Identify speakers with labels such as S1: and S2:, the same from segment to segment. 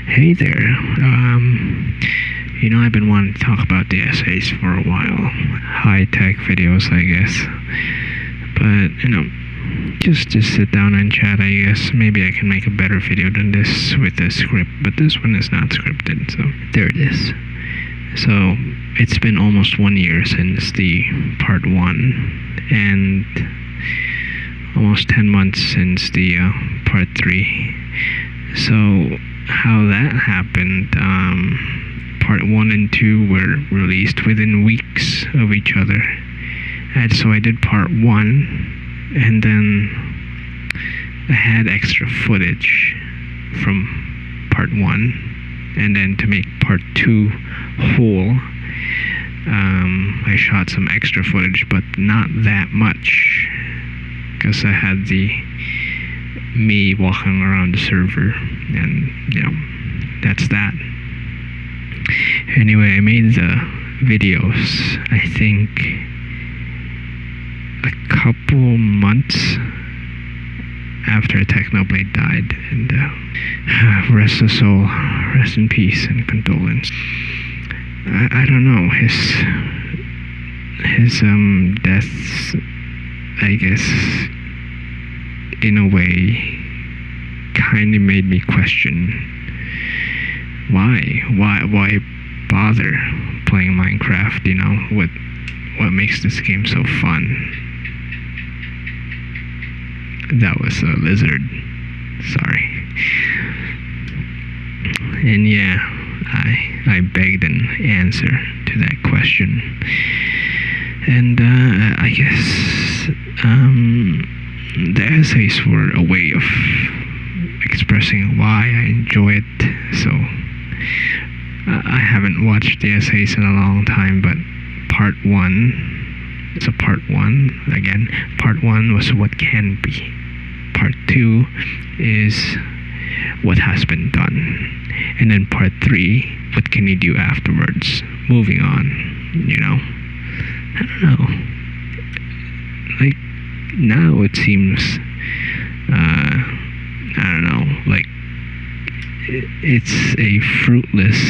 S1: Hey there. I've been wanting to talk about the essays for a while. High-tech videos, I guess. But, just to sit down and chat, I guess. Maybe I can make a better video than this with a script, but this one is not scripted, so there it is. So, it's been almost 1 year since the part 1, and almost 10 months since the part 3. So, how that happened, part 1 and 2 were released within weeks of each other. And so I did part 1, and then I had extra footage from part 1, and then to make part 2 whole, I shot some extra footage, but not that much, because I had me walking around the server, and that's that. Anyway, I made the videos, I think, a couple months after Technoblade died, and rest his soul, rest in peace and condolence. I don't know, his death, I guess, in a way, kind of made me question why bother playing Minecraft. What makes this game so fun. That was a lizard, sorry. And yeah, I begged an answer to that question, and I guess the essays were a way of expressing why I enjoy it. So I haven't watched the essays in a long time, but part 1, it's a part 1 again. Part 1 was what can be. Part 2 is what has been done. And then part 3, what can you do afterwards? Moving on, I don't know. Like, now it seems, I don't know, like, it's a fruitless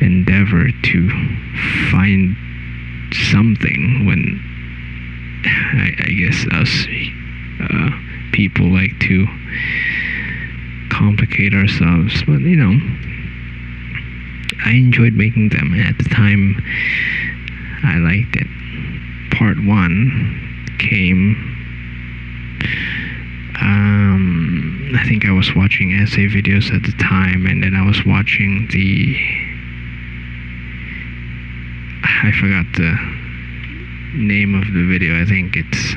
S1: endeavor to find something when I guess us people like to complicate ourselves, but I enjoyed making them. At the time, I liked it. Part 1 came, I think I was watching essay videos at the time, and then I was watching I forgot the name of the video. I think it's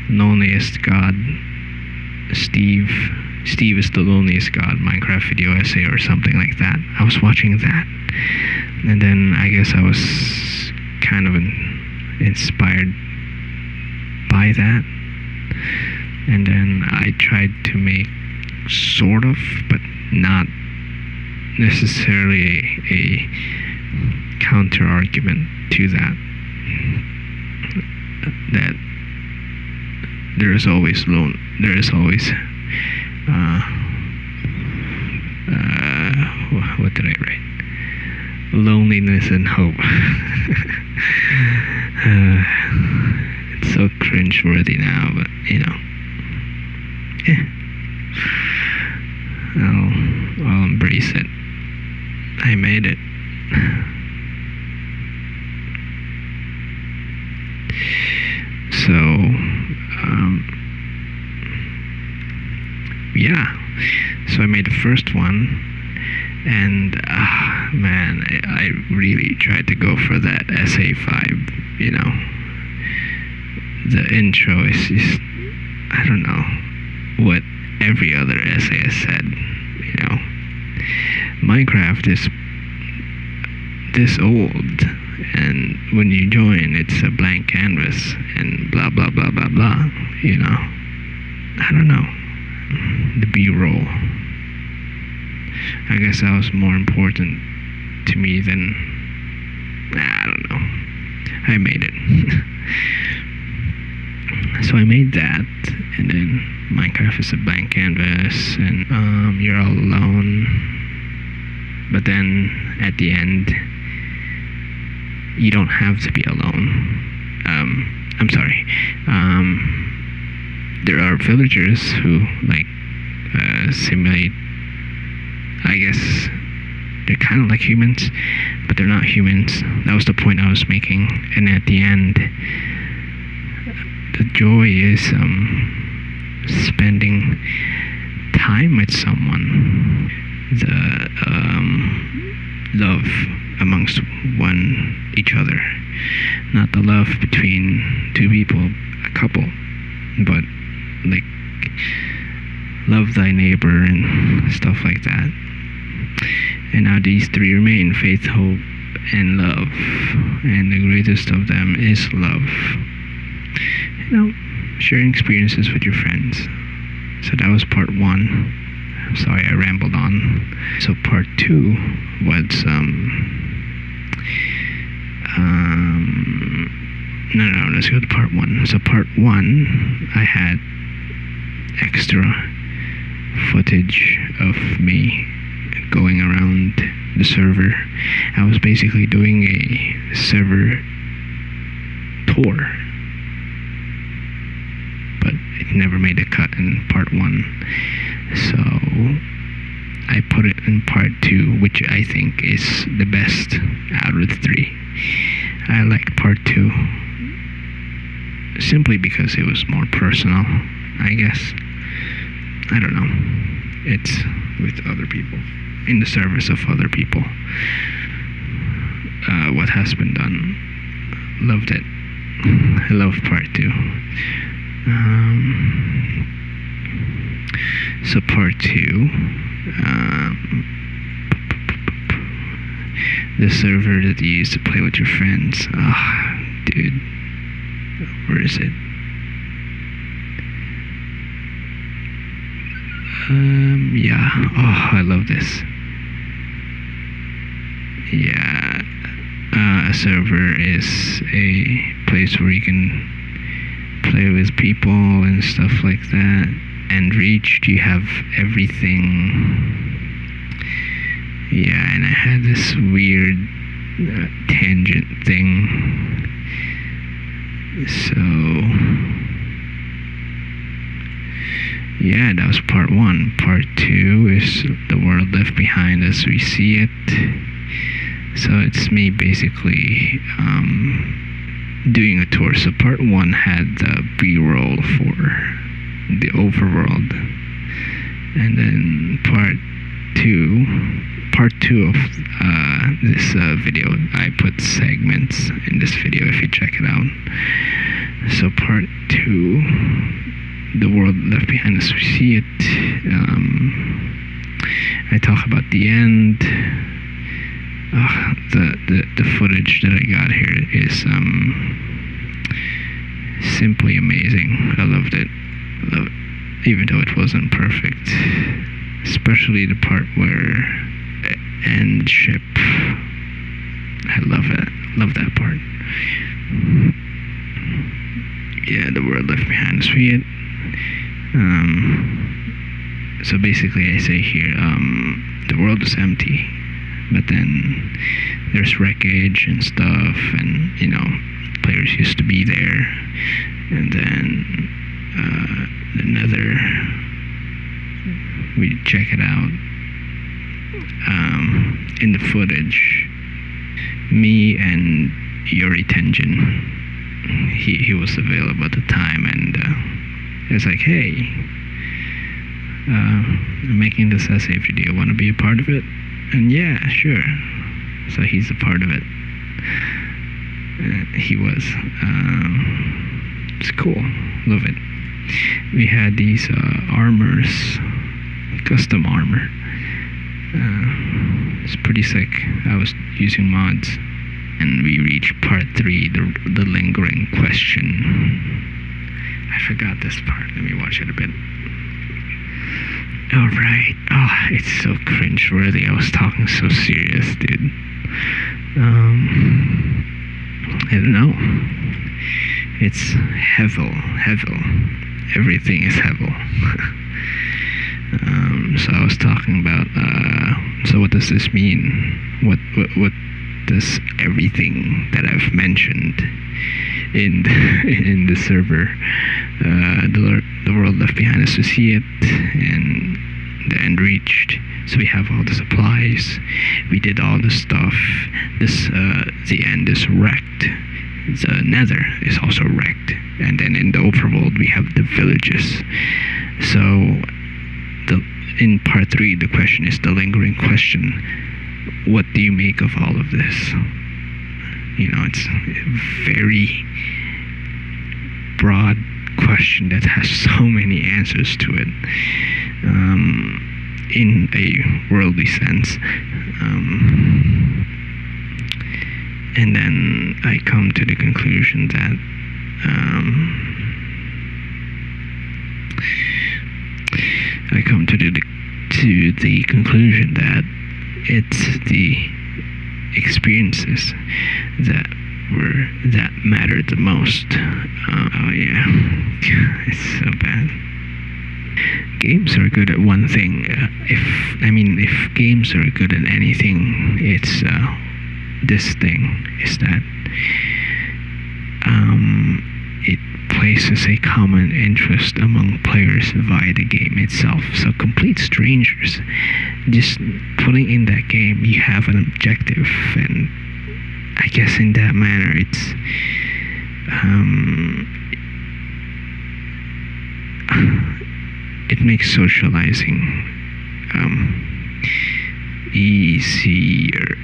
S1: Loneliest God. Steve is the Loneliest God Minecraft video essay or something like that. I was watching that, and then I guess I was kind of inspired by that, and then I tried to make sort of, but not necessarily a counter argument to that there is always what did I write? Loneliness and hope. It's so cringe-worthy now, but I'll embrace it. I made it. So, so I made the first one, and man, I really tried to go for that essay vibe. The intro is just, I don't know what every other essay has said. Minecraft is this old, and when you join, it's a blank canvas, and blah blah blah blah blah. I don't know. The B-roll, I guess that was more important to me than, I don't know. I made it. So I made that, and then Minecraft is a blank canvas, and you're all alone. But then at the end, you don't have to be alone. I'm sorry. There are villagers who simulate. I guess they're kind of like humans, but they're not humans. That was the point I was making. And at the end, the joy is spending time with someone. The love amongst each other, not the love between two people, a couple, but like love thy neighbor and stuff like that. And now these three remain: faith, hope, and love. And the greatest of them is love. Sharing experiences with your friends. So that was part 1. I'm sorry, I rambled on. So part 2 was no, let's go to part 1. So part 1, I had extra footage of me going around the server. I was basically doing a server tour, but it never made a cut in part 1. So I put it in part 2, which I think is the best out of the 3. I like part 2 simply because it was more personal, I guess. I don't know. It's with other people, in the service of other people. What has been done. Loved it. I love part 2. So part 2, the server that you use to play with your friends. Dude, where is it? Yeah. I love this. Yeah. A server is a place where you can play with people and stuff like that. And Reached, you have everything. Yeah, and I had this weird tangent thing. So yeah, that was part 1. Part 2 is the world left behind as we see it. So it's me basically doing a tour. So part 1 had the B-roll for the overworld, and then part 2 of this video, I put segments in this video if you check it out. So part 2, the world left behind as we see it. I talk about the end. The footage that I got here is simply amazing. I loved it. Even though it wasn't perfect, especially the part where end ship. I love it. Love that part. Yeah, the world left behind is weird. So basically, I say here, the world is empty, but then there's wreckage and stuff, and players used to be there, and then another. We check it out. In the footage, me and Yuri Tenjin, he was available at the time, and I was like, hey, I'm making this essay video, want to be a part of it? And yeah, sure. So he's a part of it. He was. It's cool. Love it. We had these armors, custom armor. It's pretty sick. I was using mods. And we reached part 3, the lingering question. I forgot this part. Let me watch it a bit. Alright. It's so cringe-worthy. I was talking so serious, dude. I don't know. It's Hevel. everything is Hevel. So I was talking about, so what does this mean? What does everything that I've mentioned in the server, the world left behind us to see it, and the end reached. So we have all the supplies, we did all the stuff. The end is wrecked. The nether is also wrecked. And then in the overworld we have the villages. So in part 3, the question is the lingering question: what do you make of all of this? It's a very broad question that has so many answers to it, in a worldly sense. And then I come to the conclusion that it's the experiences that matter the most. Oh yeah, it's so bad. Games are good at one thing. If games are good at anything, it's this thing is that it places a common interest among players via the game itself. So complete strangers, just putting in that game, you have an objective, and I guess in that manner it's it makes socializing easier,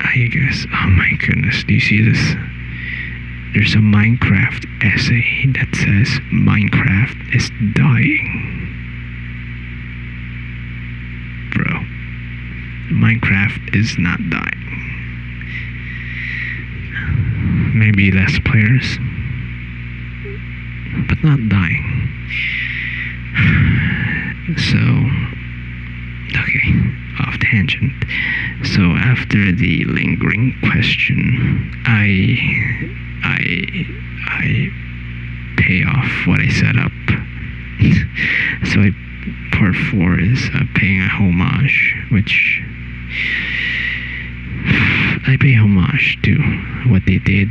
S1: I guess. Oh my goodness, do you see this? There's a Minecraft essay that says Minecraft is dying. Bro, Minecraft is not dying. Maybe less players, but not dying. So, okay, off tangent. So after the lingering question, I pay off what I set up. So part 4 is paying a homage, which I pay homage to what they did,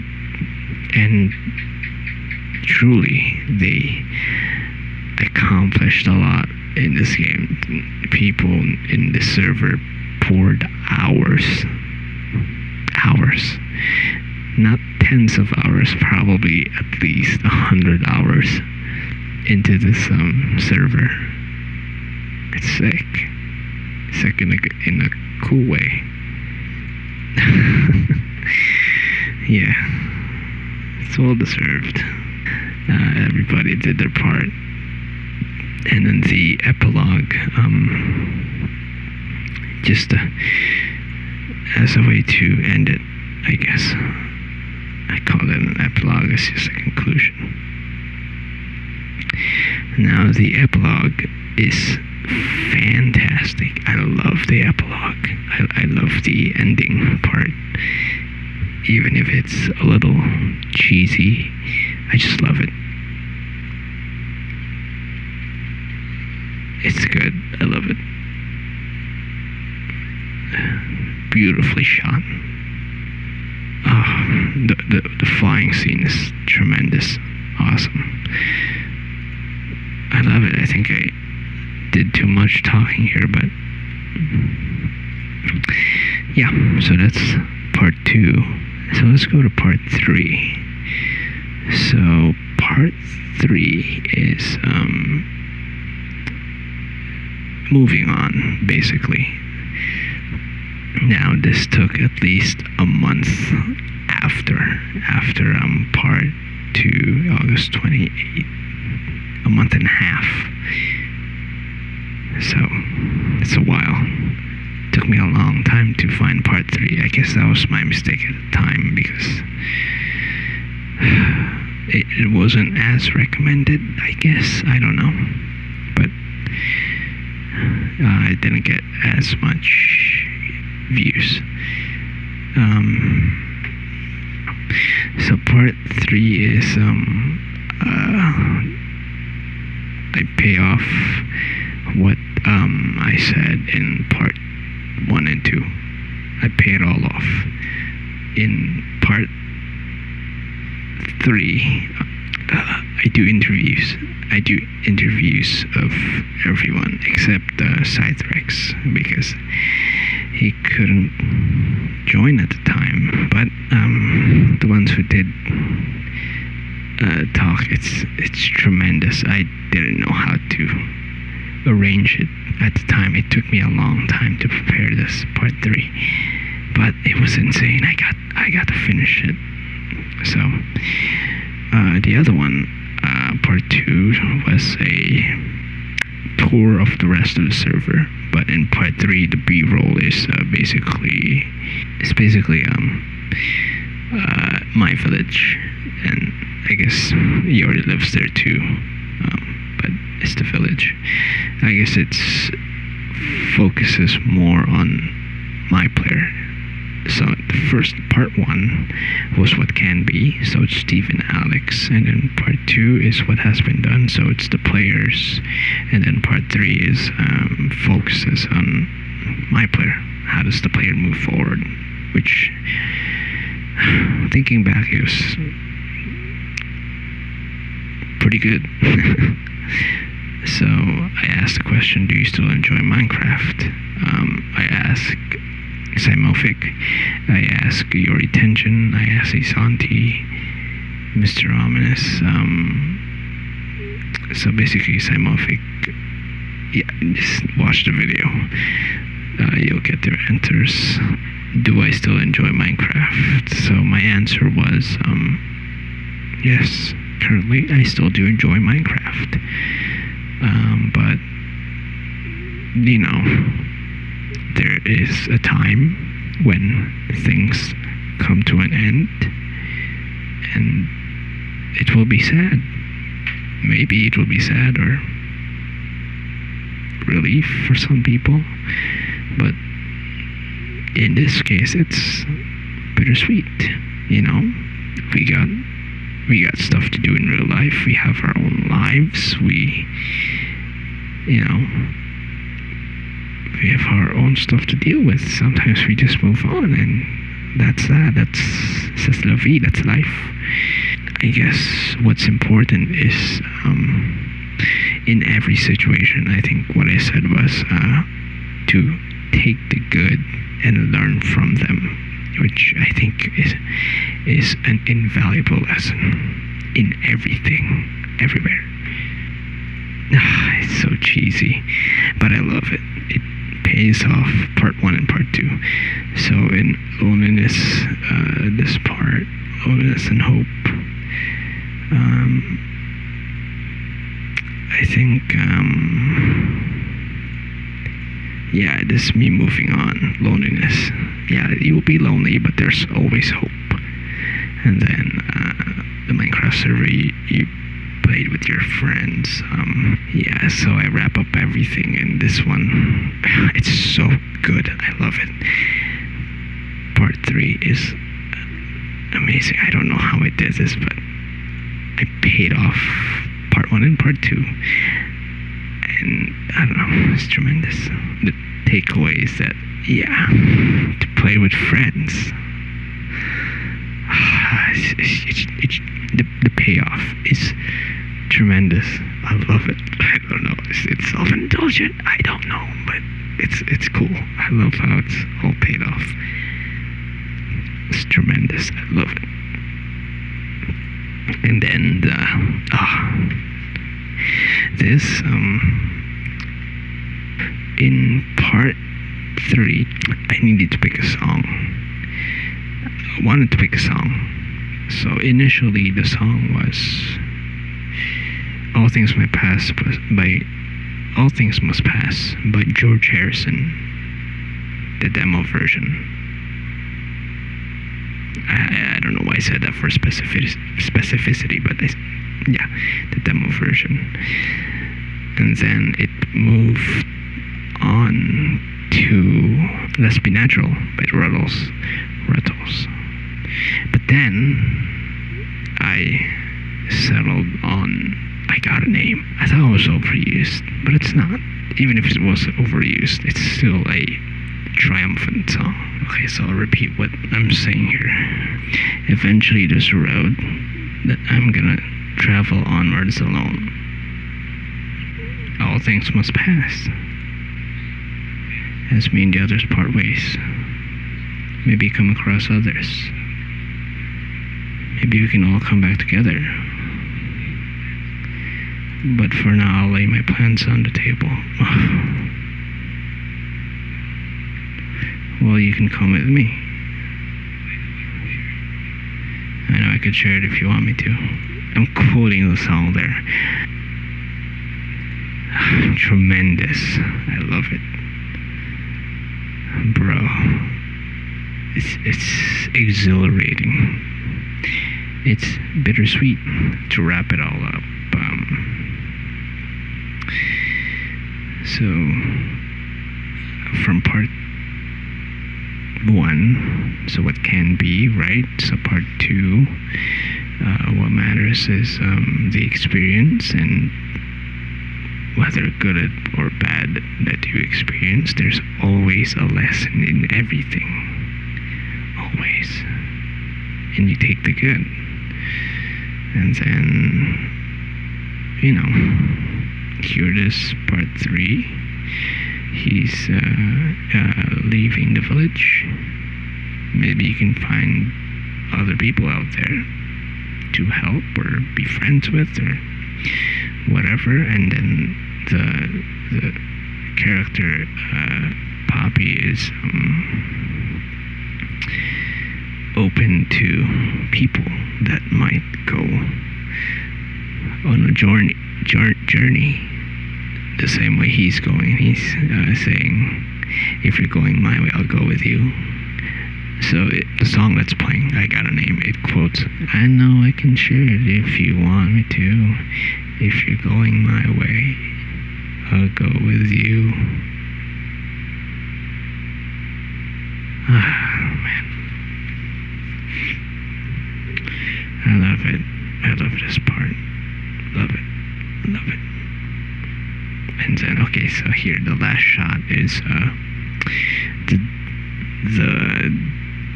S1: and truly they accomplished a lot in this game. People in the server poured hours, not tens of hours, probably at least 100 hours into this server. It's sick in a cool way. Yeah, it's well deserved. Everybody did their part. And then the epilogue, just as a way to end it, I guess. I call it an epilogue. It's just a conclusion. Now the epilogue is fantastic. I love the epilogue. I love the ending part. Even if it's a little cheesy, I just love it. It's good. I love it. Beautifully shot. Oh, the flying scene is tremendous. Awesome. I love it. I think I did too much talking here, but yeah, so that's part 2. So let's go to part 3. So part 3 is moving on, basically. Now this took at least a month after part 2, August 28th, a month and a half. So it's a while. It took me a long time to find part 3. I guess that was my mistake at the time, because it wasn't as recommended, I guess. I don't know, but I didn't get as much views. So part 3 is I pay off what I said in part 1 and 2. I pay it all off. In part 3, I do interviews. I do interviews of everyone except Cythrex, because he couldn't join at the time. But the ones who did talk, it's tremendous. I didn't know how to arrange it at the time. It took me a long time to prepare this part 3, but it was insane. I got to finish it. So the other one, part 2, was a tour of the rest of the server. But in part 3, the B-roll is basically my village, and I guess he already lives there too. But it's the village. I guess it's focuses more on my player. So the first part 1 was what can be, so it's Steve and Alex, and then part 2 is what has been done, so it's the players, and then part 3 is focuses on my player. How does the player move forward? Which, thinking back, it was pretty good. So I asked the question, do you still enjoy Minecraft? I asked Simofic, I ask your attention, I ask Isanti, Mr. Ominous. So basically Simofic, yeah, just watch the video. You'll get their answers. Do I still enjoy Minecraft? So my answer was yes, currently I still do enjoy Minecraft. But you know, there is a time when things come to an end, and it will be sad. Maybe it will be sad or relief for some people, but in this case it's bittersweet. You know, we got stuff to do in real life. We have our own lives. We have our own stuff to deal with. Sometimes we just move on, and that's that. That's c'est la vie. That's life. I guess what's important is in every situation, I think what I said was to take the good and learn from them, which I think is an invaluable lesson in everything, everywhere. It's so cheesy, but I love it. It pays off part 1 and part 2. So in loneliness, this part, loneliness and hope, I think, yeah, this is me moving on. Loneliness. Yeah, you'll be lonely, but there's always hope. And then the Minecraft server, you played with your friends. Yeah, so I wrap up everything in this one. It's so good. I love it. Part 3 is amazing. I don't know how I did this, but I paid off part 1 and part 2. And I don't know, it's tremendous. The takeaway is that, yeah, to play with friends, the payoff is tremendous. I love it. I don't know. It's self-indulgent. I don't know, but it's cool. I love how it's all paid off. It's tremendous. I love it. And then this in part 3, I needed to pick a song. I wanted to pick a song. So initially the song was All Things Must Pass by George Harrison, the demo version. I don't know why I said that for specificity, but yeah, the demo version. And then it moved on to Let's Be Natural by the Ruttles. But then I settled on I Got a Name. I thought it was overused, but it's not. Even if it was overused, it's still a triumphant song. Okay, so I'll repeat what I'm saying here. Eventually there's a road that I'm gonna travel onwards alone. All things must pass, as me and the others part ways. Maybe come across others. Maybe we can all come back together. But for now, I'll lay my plans on the table. Well, you can come with me. I know I could share it if you want me to. I'm quoting the song there. Tremendous. I love it. Bro. It's exhilarating. It's bittersweet to wrap it all up. So, from part 1, so what can be, right? So part 2, what matters is the experience, and whether good or bad that you experience, there's always a lesson in everything. Always. And you take the good. And then, here it is, part 3. He's leaving the village. Maybe you can find other people out there to help or be friends with or whatever. And then the character Poppy is open to people that might go on a journey the same way he's going. He's saying, if you're going my way, I'll go with you. So the song that's playing, I Gotta Name It, quotes, I know I can share it if you want me to. If you're going my way, I'll go with you. Ah, man. I love it. I love this part. Love it. Love it. And then, okay, so here the last shot is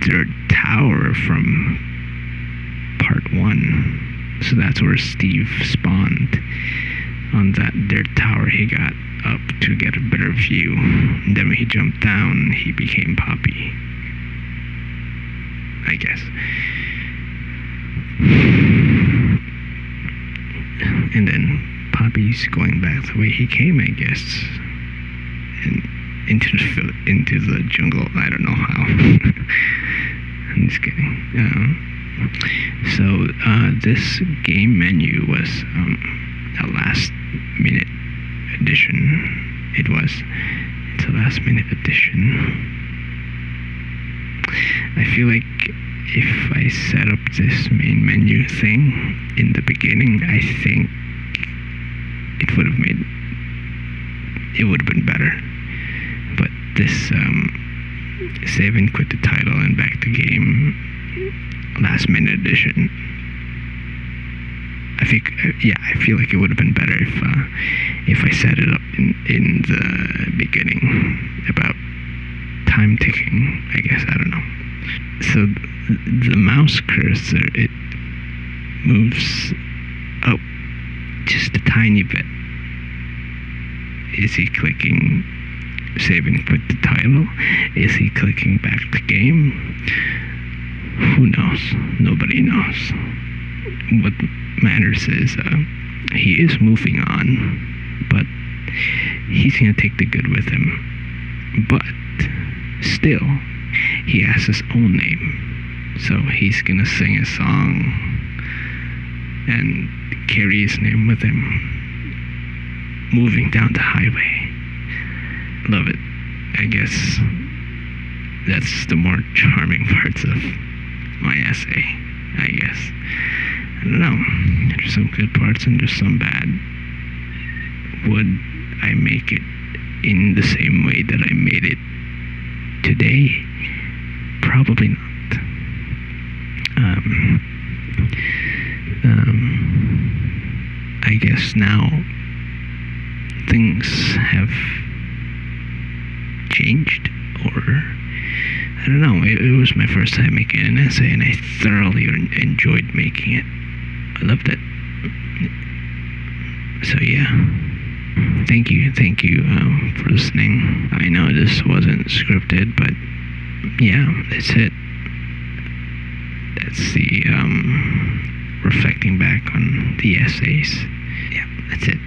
S1: their tower from part 1. So that's where Steve spawned. On their tower, he got up to get a better view. And then when he jumped down, he became Poppy, I guess. And then Poppy's going back the way he came, I guess, and into the jungle. I don't know how. I'm just kidding. So this game menu was a last-minute addition. It's a last-minute addition. I feel like if I set up this main menu thing in the beginning, I think it would have been better. But this save and quit the title and back to game last minute edition, I feel like it would have been better if I set it up in the beginning about time ticking, I guess. I don't know. So the mouse cursor, it moves up just a tiny bit. Is he clicking save and quit the title? Is he clicking back to game? Who knows? Nobody knows. What matters is he is moving on, but he's gonna take the good with him. But still, he has his own name, so he's gonna sing a song and carry his name with him, moving down the highway. Love it. I guess that's the more charming parts of my essay, I guess. I don't know. There's some good parts and there's some bad. Would I make it in the same way that I made it today? Probably not. I guess now changed, or I don't know. It was my first time making an essay, and I thoroughly enjoyed making it. I loved it. So yeah, thank you for listening. I know this wasn't scripted, but yeah, that's it. That's the reflecting back on the essays. Yeah, that's it.